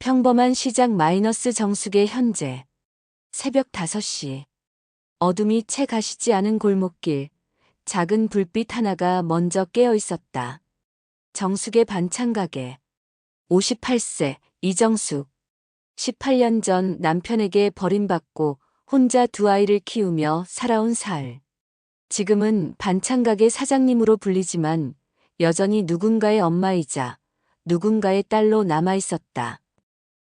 평범한 시작 마이너스 정숙의 현재. 새벽 5시. 어둠이 채 가시지 않은 골목길. 작은 불빛 하나가 먼저 깨어 있었다. 정숙의 반찬 가게. 58세, 이정숙. 18년 전 남편에게 버림받고 혼자 두 아이를 키우며 살아온 살. 지금은 반찬 가게 사장님으로 불리지만 여전히 누군가의 엄마이자 누군가의 딸로 남아 있었다.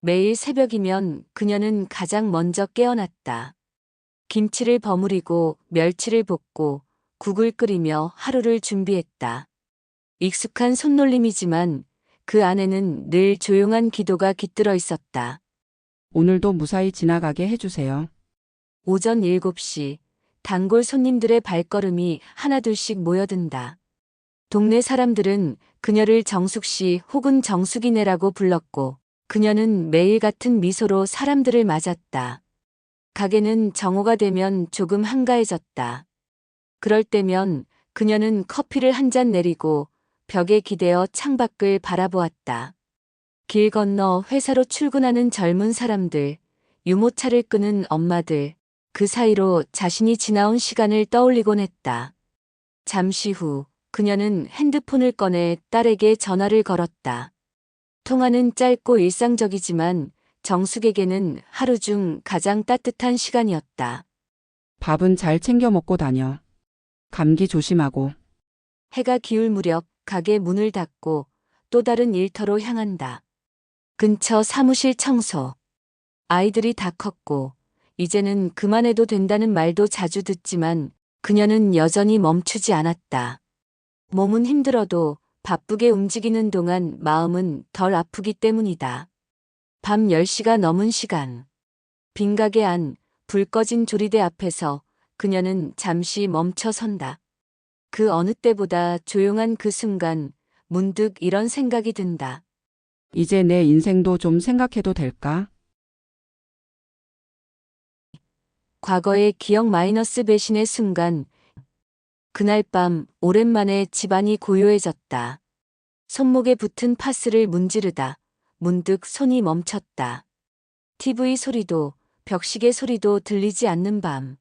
매일 새벽이면 그녀는 가장 먼저 깨어났다. 김치를 버무리고 멸치를 볶고 국을 끓이며 하루를 준비했다. 익숙한 손놀림이지만 그 안에는 늘 조용한 기도가 깃들어 있었다. 오늘도 무사히 지나가게 해주세요. 오전 7시, 단골 손님들의 발걸음이 하나둘씩 모여든다. 동네 사람들은 그녀를 정숙씨 혹은 정숙이네라고 불렀고, 그녀는 매일 같은 미소로 사람들을 맞았다. 가게는 정오가 되면 조금 한가해졌다. 그럴 때면 그녀는 커피를 한 잔 내리고 벽에 기대어 창밖을 바라보았다. 길 건너 회사로 출근하는 젊은 사람들, 유모차를 끄는 엄마들, 그 사이로 자신이 지나온 시간을 떠올리곤 했다. 잠시 후 그녀는 핸드폰을 꺼내 딸에게 전화를 걸었다. 통화는 짧고 일상적이지만 정숙에게는 하루 중 가장 따뜻한 시간이었다. 밥은 잘 챙겨 먹고 다녀. 감기 조심하고. 해가 기울 무렵 가게 문을 닫고 또 다른 일터로 향한다. 근처 사무실 청소. 아이들이 다 컸고 이제는 그만해도 된다는 말도 자주 듣지만 그녀는 여전히 멈추지 않았다. 몸은 힘들어도 바쁘게 움직이는 동안 마음은 덜 아프기 때문이다. 밤 10시가 넘은 시간. 빈 가게 안, 불 꺼진 조리대 앞에서 그녀는 잠시 멈춰 선다. 그 어느 때보다 조용한 그 순간 문득 이런 생각이 든다. 이제 내 인생도 좀 생각해도 될까? 과거의 기억 마이너스 배신의 순간. 그날 밤 오랜만에 집안이 고요해졌다. 손목에 붙은 파스를 문지르다 문득 손이 멈췄다. TV 소리도 벽시계 소리도 들리지 않는 밤.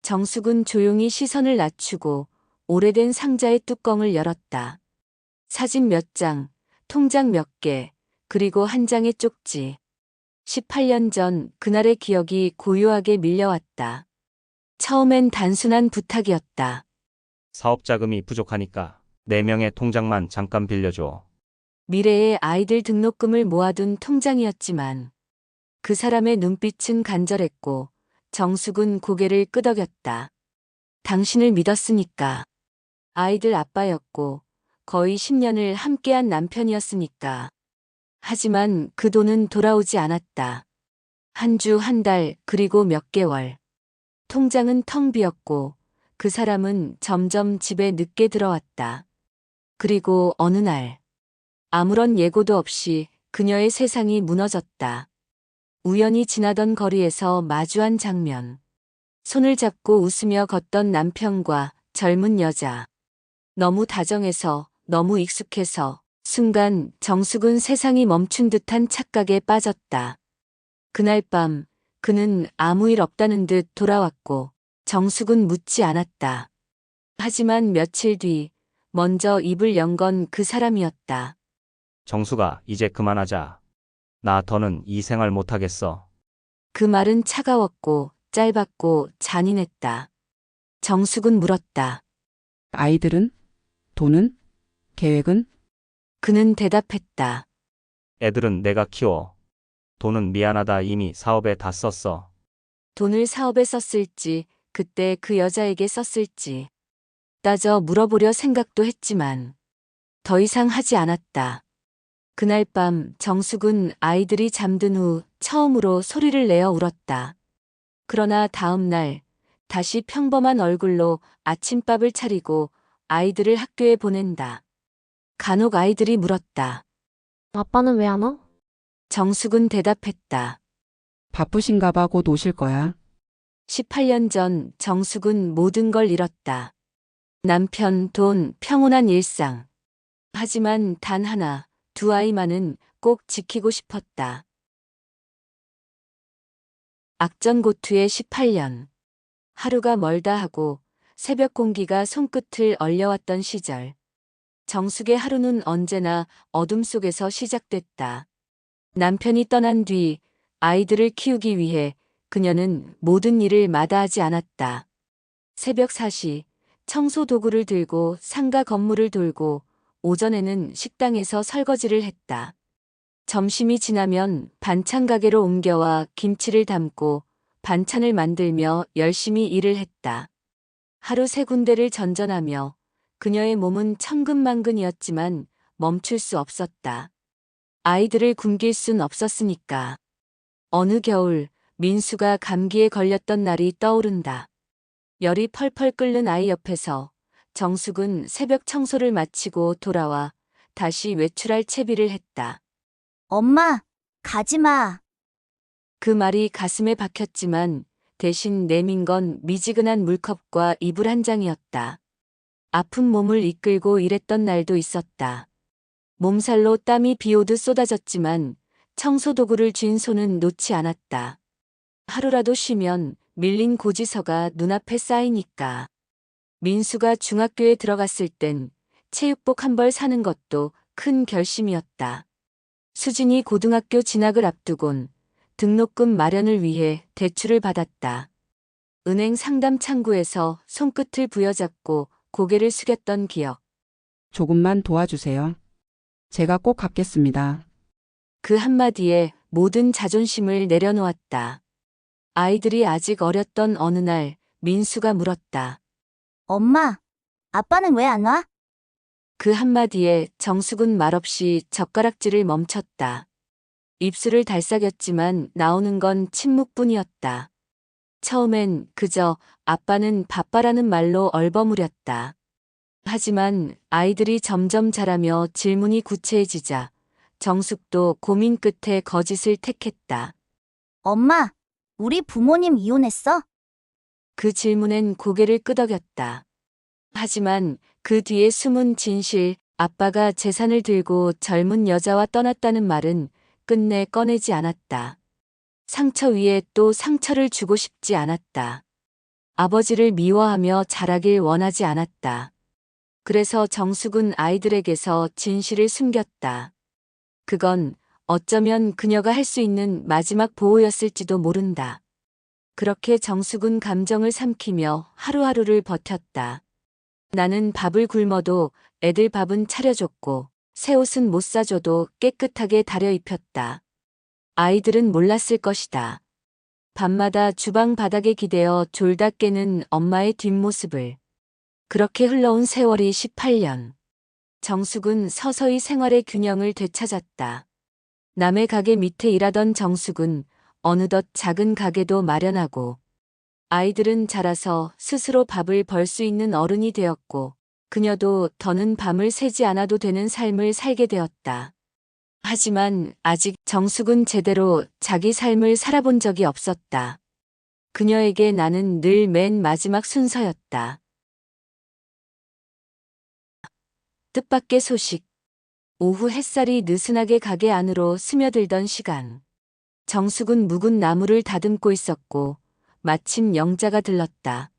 정숙은 조용히 시선을 낮추고 오래된 상자의 뚜껑을 열었다. 사진 몇 장, 통장 몇 개, 그리고 한 장의 쪽지. 18년 전 그날의 기억이 고요하게 밀려왔다. 처음엔 단순한 부탁이었다. 사업 자금이 부족하니까 4명의 통장만 잠깐 빌려줘. 미래의 아이들 등록금을 모아둔 통장이었지만 그 사람의 눈빛은 간절했고 정숙은 고개를 끄덕였다. 당신을 믿었으니까. 아이들 아빠였고 거의 10년을 함께한 남편이었으니까. 하지만 그 돈은 돌아오지 않았다. 한 주, 한 달, 그리고 몇 개월. 통장은 텅 비었고 그 사람은 점점 집에 늦게 들어왔다. 그리고 어느 날 아무런 예고도 없이 그녀의 세상이 무너졌다. 우연히 지나던 거리에서 마주한 장면. 손을 잡고 웃으며 걷던 남편과 젊은 여자. 너무 다정해서, 너무 익숙해서 순간 정숙은 세상이 멈춘 듯한 착각에 빠졌다. 그날 밤 그는 아무 일 없다는 듯 돌아왔고 정숙은 묻지 않았다. 하지만 며칠 뒤 먼저 입을 연 건 그 사람이었다. 정수가 이제 그만하자. 나 더는 이 생활 못하겠어. 그 말은 차가웠고 짧았고 잔인했다. 정숙은 물었다. 아이들은? 돈은? 계획은? 그는 대답했다. 애들은 내가 키워. 돈은 미안하다 이미 사업에 다 썼어. 돈을 사업에 썼을지 그때 그 여자에게 썼을지 따져 물어보려 생각도 했지만 더 이상 하지 않았다. 그날 밤 정숙은 아이들이 잠든 후 처음으로 소리를 내어 울었다. 그러나 다음 날 다시 평범한 얼굴로 아침밥을 차리고 아이들을 학교에 보낸다. 간혹 아이들이 물었다. 아빠는 왜 안 와? 정숙은 대답했다. 바쁘신가 봐. 곧 오실 거야. 18년 전 정숙은 모든 걸 잃었다. 남편, 돈, 평온한 일상. 하지만 단 하나, 두 아이만은 꼭 지키고 싶었다. 악전고투의 18년. 하루가 멀다 하고 새벽 공기가 손끝을 얼려왔던 시절. 정숙의 하루는 언제나 어둠 속에서 시작됐다. 남편이 떠난 뒤 아이들을 키우기 위해 그녀는 모든 일을 마다하지 않았다. 새벽 4시 청소 도구를 들고 상가 건물을 돌고 오전에는 식당에서 설거지를 했다. 점심이 지나면 반찬 가게로 옮겨와 김치를 담고 반찬을 만들며 열심히 일을 했다. 하루 세 군데를 전전하며 그녀의 몸은 천근만근이었지만 멈출 수 없었다. 아이들을 굶길 순 없었으니까. 어느 겨울 민수가 감기에 걸렸던 날이 떠오른다. 열이 펄펄 끓는 아이 옆에서 정숙은 새벽 청소를 마치고 돌아와 다시 외출할 채비를 했다. 엄마, 가지 마. 그 말이 가슴에 박혔지만 대신 내민 건 미지근한 물컵과 이불 한 장이었다. 아픈 몸을 이끌고 일했던 날도 있었다. 몸살로 땀이 비오듯 쏟아졌지만 청소도구를 쥔 손은 놓지 않았다. 하루라도 쉬면 밀린 고지서가 눈앞에 쌓이니까. 민수가 중학교에 들어갔을 땐 체육복 한 벌 사는 것도 큰 결심이었다. 수진이 고등학교 진학을 앞두곤 등록금 마련을 위해 대출을 받았다. 은행 상담 창구에서 손끝을 부여잡고 고개를 숙였던 기억. 조금만 도와주세요. 제가 꼭 갚겠습니다. 그 한마디에 모든 자존심을 내려놓았다. 아이들이 아직 어렸던 어느 날 민수가 물었다. 엄마, 아빠는 왜 안 와? 그 한마디에 정숙은 말없이 젓가락질을 멈췄다. 입술을 달싹였지만 나오는 건 침묵뿐이었다. 처음엔 그저 아빠는 바빠라는 말로 얼버무렸다. 하지만 아이들이 점점 자라며 질문이 구체해지자 정숙도 고민 끝에 거짓을 택했다. 엄마, 우리 부모님 이혼했어? 그 질문엔 고개를 끄덕였다. 하지만 그 뒤에 숨은 진실, 아빠가 재산을 들고 젊은 여자와 떠났다는 말은 끝내 꺼내지 않았다. 상처 위에 또 상처를 주고 싶지 않았다. 아버지를 미워하며 자라길 원하지 않았다. 그래서 정숙은 아이들에게서 진실을 숨겼다. 그건 어쩌면 그녀가 할 수 있는 마지막 보호였을지도 모른다. 그렇게 정숙은 감정을 삼키며 하루하루를 버텼다. 나는 밥을 굶어도 애들 밥은 차려줬고 새 옷은 못 사줘도 깨끗하게 다려 입혔다. 아이들은 몰랐을 것이다. 밤마다 주방 바닥에 기대어 졸다 깨는 엄마의 뒷모습을. 그렇게 흘러온 세월이 18년. 정숙은 서서히 생활의 균형을 되찾았다. 남의 가게 밑에 일하던 정숙은 어느덧 작은 가게도 마련하고 아이들은 자라서 스스로 밥을 벌 수 있는 어른이 되었고 그녀도 더는 밤을 새지 않아도 되는 삶을 살게 되었다. 하지만 아직 정숙은 제대로 자기 삶을 살아본 적이 없었다. 그녀에게 나는 늘 맨 마지막 순서였다. 뜻밖의 소식. 오후 햇살이 느슨하게 가게 안으로 스며들던 시간. 정숙은 묵은 나무를 다듬고 있었고 마침 영자가 들렀다.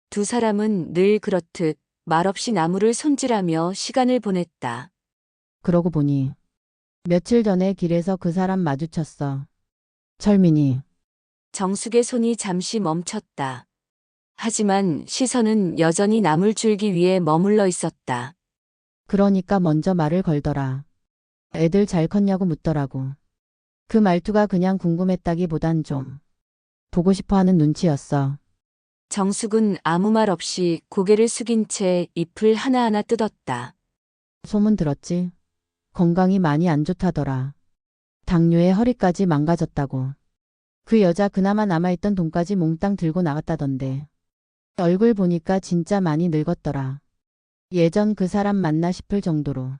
두 사람은 늘 그렇듯 말없이 나무를 손질하며 시간을 보냈다. 그러고 보니 며칠 전에 길에서 그 사람 마주쳤어. 철민이. 정숙의 손이 잠시 멈췄다. 하지만 시선은 여전히 나물 줄기 위에 머물러 있었다. 그러니까 먼저 말을 걸더라. 애들 잘 컸냐고 묻더라고. 그 말투가 그냥 궁금했다기보단 좀 보고 싶어 하는 눈치였어. 정숙은 아무 말 없이 고개를 숙인 채 잎을 하나하나 뜯었다. 소문 들었지? 건강이 많이 안 좋다더라. 당뇨에 허리까지 망가졌다고. 그 여자 그나마 남아있던 돈까지 몽땅 들고 나갔다던데. 얼굴 보니까 진짜 많이 늙었더라. 예전 그 사람 맞나 싶을 정도로.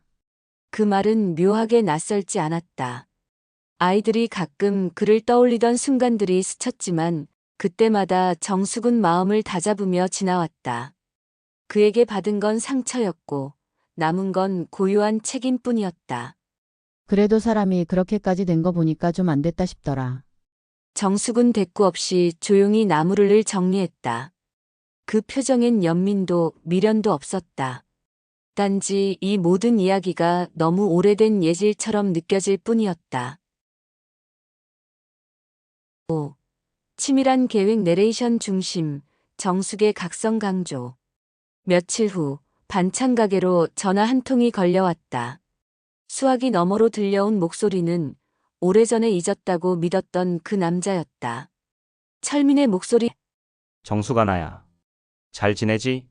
그 말은 묘하게 낯설지 않았다. 아이들이 가끔 그를 떠올리던 순간들이 스쳤지만 그때마다 정숙은 마음을 다잡으며 지나왔다. 그에게 받은 건 상처였고 남은 건 고요한 책임뿐이었다. 그래도 사람이 그렇게까지 된 거 보니까 좀 안 됐다 싶더라. 정숙은 대꾸 없이 조용히 나무를 정리했다. 그 표정엔 연민도 미련도 없었다. 단지 이 모든 이야기가 너무 오래된 예질처럼 느껴질 뿐이었다. 치밀한 계획 내레이션 중심, 정숙의 각성 강조. 며칠 후 반찬 가게로 전화 한 통이 걸려왔다. 수화기 너머로 들려온 목소리는 오래전에 잊었다고 믿었던 그 남자였다. 철민의 목소리. 정수가 나야. 잘 지내지?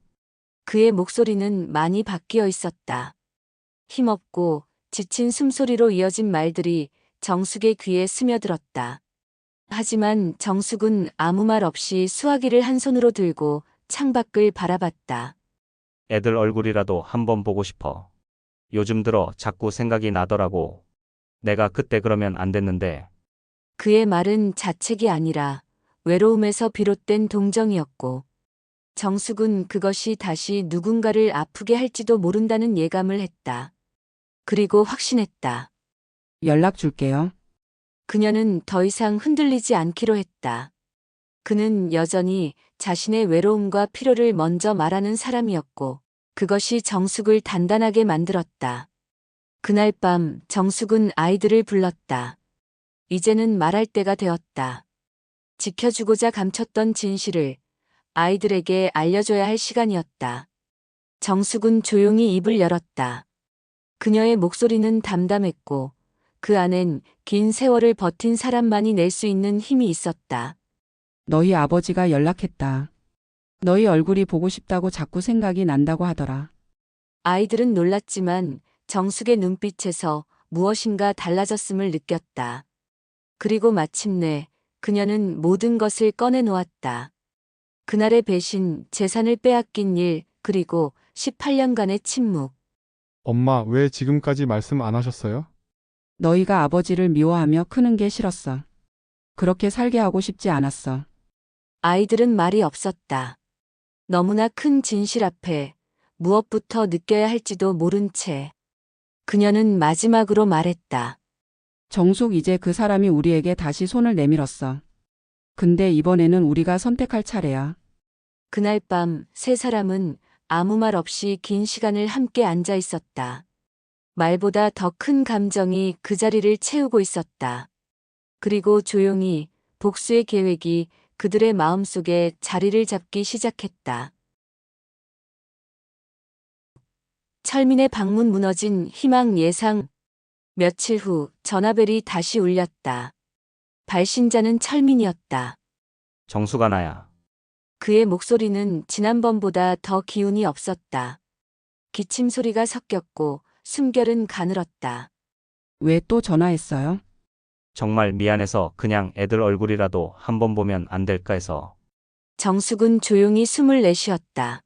그의 목소리는 많이 바뀌어 있었다. 힘없고 지친 숨소리로 이어진 말들이 정숙의 귀에 스며들었다. 하지만 정숙은 아무 말 없이 수화기를 한 손으로 들고 창밖을 바라봤다. 애들 얼굴이라도 한번 보고 싶어. 요즘 들어 자꾸 생각이 나더라고. 내가 그때 그러면 안 됐는데. 그의 말은 자책이 아니라 외로움에서 비롯된 동정이었고, 정숙은 그것이 다시 누군가를 아프게 할지도 모른다는 예감을 했다. 그리고 확신했다. 연락 줄게요. 그녀는 더 이상 흔들리지 않기로 했다. 그는 여전히 자신의 외로움과 필요를 먼저 말하는 사람이었고, 그것이 정숙을 단단하게 만들었다. 그날 밤 정숙은 아이들을 불렀다. 이제는 말할 때가 되었다. 지켜주고자 감췄던 진실을 아이들에게 알려줘야 할 시간이었다. 정숙은 조용히 입을 열었다. 그녀의 목소리는 담담했고 그 안엔 긴 세월을 버틴 사람만이 낼 수 있는 힘이 있었다. 너희 아버지가 연락했다. 너희 얼굴이 보고 싶다고 자꾸 생각이 난다고 하더라. 아이들은 놀랐지만 정숙의 눈빛에서 무엇인가 달라졌음을 느꼈다. 그리고 마침내 그녀는 모든 것을 꺼내놓았다. 그날의 배신, 재산을 빼앗긴 일, 그리고 18년간의 침묵. 엄마, 왜 지금까지 말씀 안 하셨어요? 너희가 아버지를 미워하며 크는 게 싫었어. 그렇게 살게 하고 싶지 않았어. 아이들은 말이 없었다. 너무나 큰 진실 앞에 무엇부터 느껴야 할지도 모른 채 그녀는 마지막으로 말했다. 정숙, 이제 그 사람이 우리에게 다시 손을 내밀었어. 근데 이번에는 우리가 선택할 차례야. 그날 밤 세 사람은 아무 말 없이 긴 시간을 함께 앉아 있었다. 말보다 더 큰 감정이 그 자리를 채우고 있었다. 그리고 조용히 복수의 계획이 그들의 마음속에 자리를 잡기 시작했다. 철민의 방문 무너진 희망 예상. 며칠 후 전화벨이 다시 울렸다. 발신자는 철민이었다. 정수가 나야. 그의 목소리는 지난번보다 더 기운이 없었다. 기침 소리가 섞였고 숨결은 가늘었다. 왜 또 전화했어요? 정말 미안해서 그냥 애들 얼굴이라도 한번 보면 안 될까 해서. 정숙은 조용히 숨을 내쉬었다.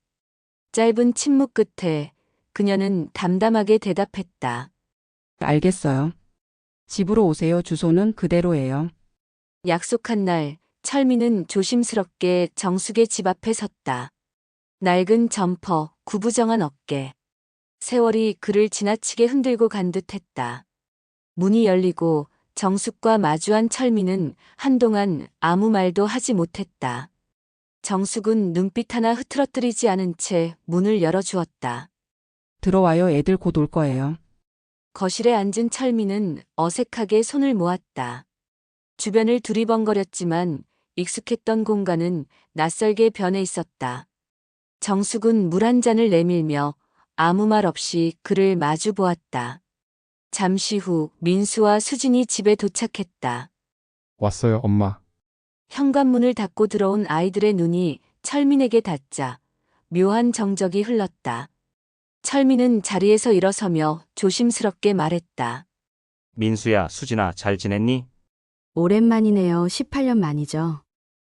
짧은 침묵 끝에 그녀는 담담하게 대답했다. 알겠어요. 집으로 오세요. 주소는 그대로예요. 약속한 날 철민은 조심스럽게 정숙의 집 앞에 섰다. 낡은 점퍼, 구부정한 어깨. 세월이 그를 지나치게 흔들고 간 듯했다. 문이 열리고 정숙과 마주한 철민은 한동안 아무 말도 하지 못했다. 정숙은 눈빛 하나 흐트러뜨리지 않은 채 문을 열어주었다. 들어와요. 애들 곧 올 거예요. 거실에 앉은 철민은 어색하게 손을 모았다. 주변을 두리번거렸지만 익숙했던 공간은 낯설게 변해 있었다. 정숙은 물 한 잔을 내밀며 아무 말 없이 그를 마주 보았다. 잠시 후 민수와 수진이 집에 도착했다. 왔어요, 엄마. 현관문을 닫고 들어온 아이들의 눈이 철민에게 닿자 묘한 정적이 흘렀다. 철민은 자리에서 일어서며 조심스럽게 말했다. 민수야, 수진아, 잘 지냈니? 오랜만이네요. 18년 만이죠.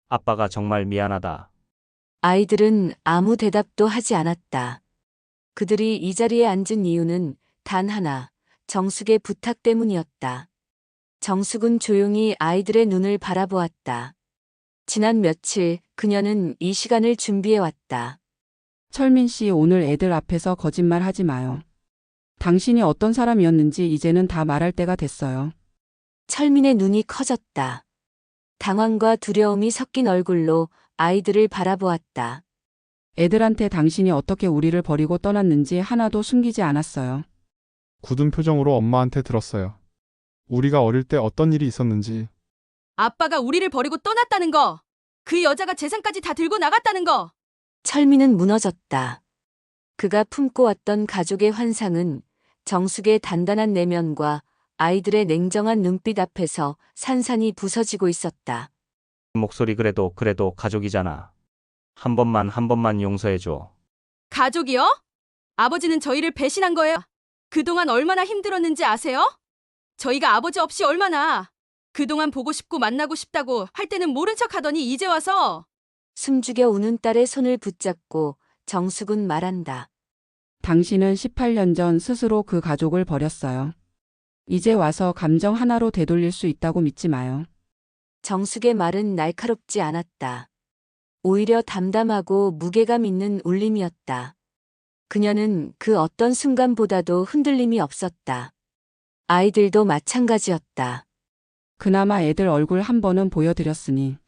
아빠가 정말 미안하다. 아이들은 아무 대답도 하지 않았다. 그들이 이 자리에 앉은 이유는 단 하나, 정숙의 부탁 때문이었다. 정숙은 조용히 아이들의 눈을 바라보았다. 지난 며칠 그녀는 이 시간을 준비해왔다. 철민 씨, 오늘 애들 앞에서 거짓말 하지 마요. 당신이 어떤 사람이었는지 이제는 다 말할 때가 됐어요. 철민의 눈이 커졌다. 당황과 두려움이 섞인 얼굴로 아이들을 바라보았다. 애들한테 당신이 어떻게 우리를 버리고 떠났는지 하나도 숨기지 않았어요. 굳은 표정으로 엄마한테 들었어요. 우리가 어릴 때 어떤 일이 있었는지. 아빠가 우리를 버리고 떠났다는 거. 그 여자가 재산까지 다 들고 나갔다는 거. 철민은 무너졌다. 그가 품고 왔던 가족의 환상은 정숙의 단단한 내면과 아이들의 냉정한 눈빛 앞에서 산산이 부서지고 있었다. 목소리 그래도 가족이잖아. 한 번만 용서해줘. 가족이요? 아버지는 저희를 배신한 거예요. 그동안 얼마나 힘들었는지 아세요? 저희가 아버지 없이 얼마나 그동안 보고 싶고 만나고 싶다고 할 때는 모른 척 하더니 이제 와서. 숨죽여 우는 딸의 손을 붙잡고 정숙은 말한다. 당신은 18년 전 스스로 그 가족을 버렸어요. 이제 와서 감정 하나로 되돌릴 수 있다고 믿지 마요. 정숙의 말은 날카롭지 않았다. 오히려 담담하고 무게감 있는 울림이었다. 그녀는 그 어떤 순간보다도 흔들림이 없었다. 아이들도 마찬가지였다. 그나마 애들 얼굴 한 번은 보여드렸으니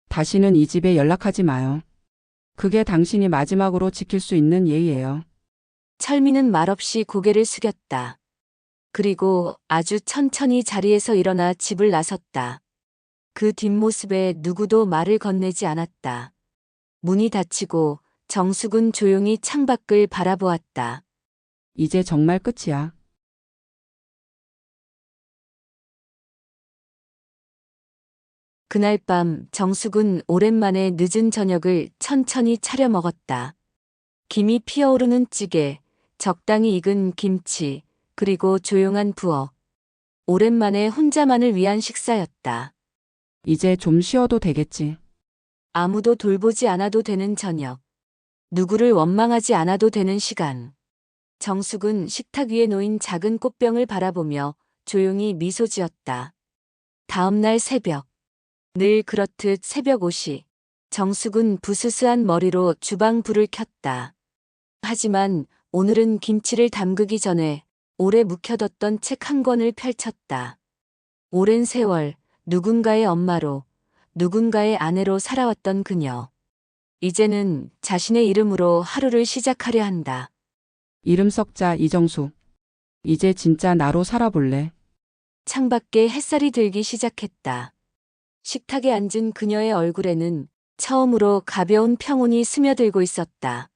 다시는 이 집에 연락하지 마요. 그게 당신이 마지막으로 지킬 수 있는 예의예요. 철민은 말없이 고개를 숙였다. 그리고 아주 천천히 자리에서 일어나 집을 나섰다. 그 뒷모습에 누구도 말을 건네지 않았다. 문이 닫히고 정숙은 조용히 창밖을 바라보았다. 이제 정말 끝이야. 그날 밤 정숙은 오랜만에 늦은 저녁을 천천히 차려 먹었다. 김이 피어오르는 찌개, 적당히 익은 김치, 그리고 조용한 부엌. 오랜만에 혼자만을 위한 식사였다. 이제 좀 쉬어도 되겠지. 아무도 돌보지 않아도 되는 저녁. 누구를 원망하지 않아도 되는 시간. 정숙은 식탁 위에 놓인 작은 꽃병을 바라보며 조용히 미소 지었다. 다음 날 새벽. 늘 그렇듯 새벽 5시. 정숙은 부스스한 머리로 주방 불을 켰다. 하지만 오늘은 김치를 담그기 전에 오래 묵혀뒀던 책 한 권을 펼쳤다. 오랜 세월 누군가의 엄마로, 누군가의 아내로 살아왔던 그녀. 이제는 자신의 이름으로 하루를 시작하려 한다. 이름 썩자 이정숙. 이제 진짜 나로 살아볼래. 창밖에 햇살이 들기 시작했다. 식탁에 앉은 그녀의 얼굴에는 처음으로 가벼운 평온이 스며들고 있었다.